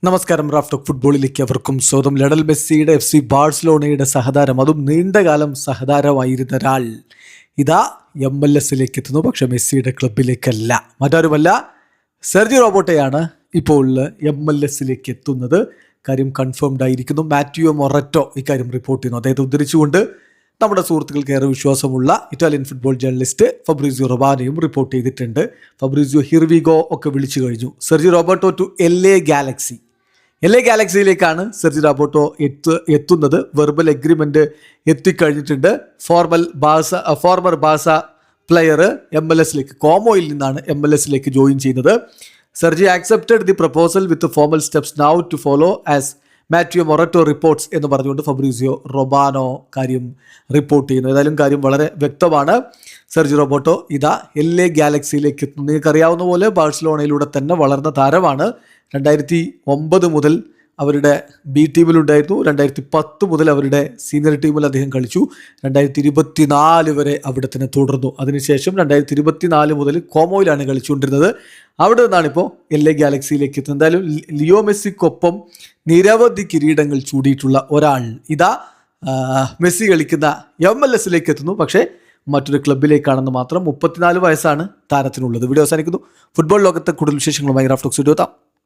നമസ്കാരം. റാഫ്റ്റോക്ക് ഫുട്ബോളിലേക്ക് അവർക്കും സ്വന്തം. ലയണൽ മെസ്സിയുടെ FC ബാഴ്സലോണയുടെ സഹതാരം, അതും നീണ്ടകാലം സഹതാരമായിരുന്ന ഒരാൾ ഇതാ MLS എത്തുന്നു. പക്ഷെ മെസ്സിയുടെ ക്ലബിലേക്കല്ല, മറ്റാരുമല്ല, സെർജി റോബർട്ടോയാണ് ഇപ്പോൾ MLS എത്തുന്നത്. കാര്യം കൺഫേംഡ് ആയിരിക്കുന്നു. മാറ്റിയോ മൊററ്റോ ഇക്കാര്യം റിപ്പോർട്ട് ചെയ്യുന്നു. അദ്ദേഹത്തെ ഉദ്ധരിച്ചുകൊണ്ട് നമ്മുടെ സുഹൃത്തുക്കൾക്ക് ഏറെ വിശ്വാസമുള്ള ഇറ്റാലിയൻ ഫുട്ബോൾ ജേർണലിസ്റ്റ് ഫബ്രീസിയോ റൊമാനോയും റിപ്പോർട്ട് ചെയ്തിട്ടുണ്ട്. ഫബ്രീസിയോ ഹിർവിഗോ ഒക്കെ വിളിച്ചു കഴിഞ്ഞു. സെർജി റോബർട്ടോ ടു LA ഗാലക്സിയിലേക്കാണ് സെർജി റോബർട്ടോ എത്തുന്നത്. വെർബൽ എഗ്രിമെന്റ് എത്തിക്കഴിഞ്ഞിട്ടുണ്ട്. ഫോർമർ ബാഴ്സ പ്ലെയർ MLS കോമോയിൽ നിന്നാണ് MLS ജോയിൻ ചെയ്യുന്നത്. Sergi accepted the proposal with formal steps now to follow as Matteo Moretto reports എന്ന് പറഞ്ഞുകൊണ്ട് ഫബ്രീസിയോ റൊമാനോ കാര്യം റിപ്പോർട്ട് ചെയ്യുന്നു. ഏതായാലും കാര്യം വളരെ വ്യക്തമാണ്. സെർജി റോബർട്ടോ ഇതാ LA ഗാലക്സിയിലേക്ക് എത്തുന്നു. നിങ്ങൾക്കറിയാവുന്ന പോലെ ബാഴ്സലോണയിലൂടെ തന്നെ വളർന്ന താരമാണ്. 2009 മുതൽ അവരുടെ B ടീമിലുണ്ടായിരുന്നു. 2010 മുതൽ അവരുടെ സീനിയർ ടീമിൽ അദ്ദേഹം കളിച്ചു. 2024 വരെ അവിടെ തന്നെ തുടർന്നു. അതിനുശേഷം 2024 മുതൽ കോമോയിലാണ് കളിച്ചുകൊണ്ടിരുന്നത്. അവിടെ നിന്നാണ് ഇപ്പോൾ LA ഗാലക്സിയിലേക്ക് എത്തുന്നത്. എന്തായാലും ലിയോ മെസ്സിക്കൊപ്പം നിരവധി കിരീടങ്ങൾ ചൂടിയിട്ടുള്ള ഒരാൾ ഇതാ മെസ്സി കളിക്കുന്ന MLS എത്തുന്നു. പക്ഷേ മറ്റൊരു ക്ലബിലേക്കാണെന്ന് മാത്രം. 34 വയസ്സാണ് താരത്തിനുള്ളത്. വീഡിയോ അവസാനിക്കുന്നു. ഫുട്ബോൾ ലോകത്തെ കൂടുതൽ വിശേഷങ്ങളുമായി റാഫ്റ്റോക്സ് എത്താം.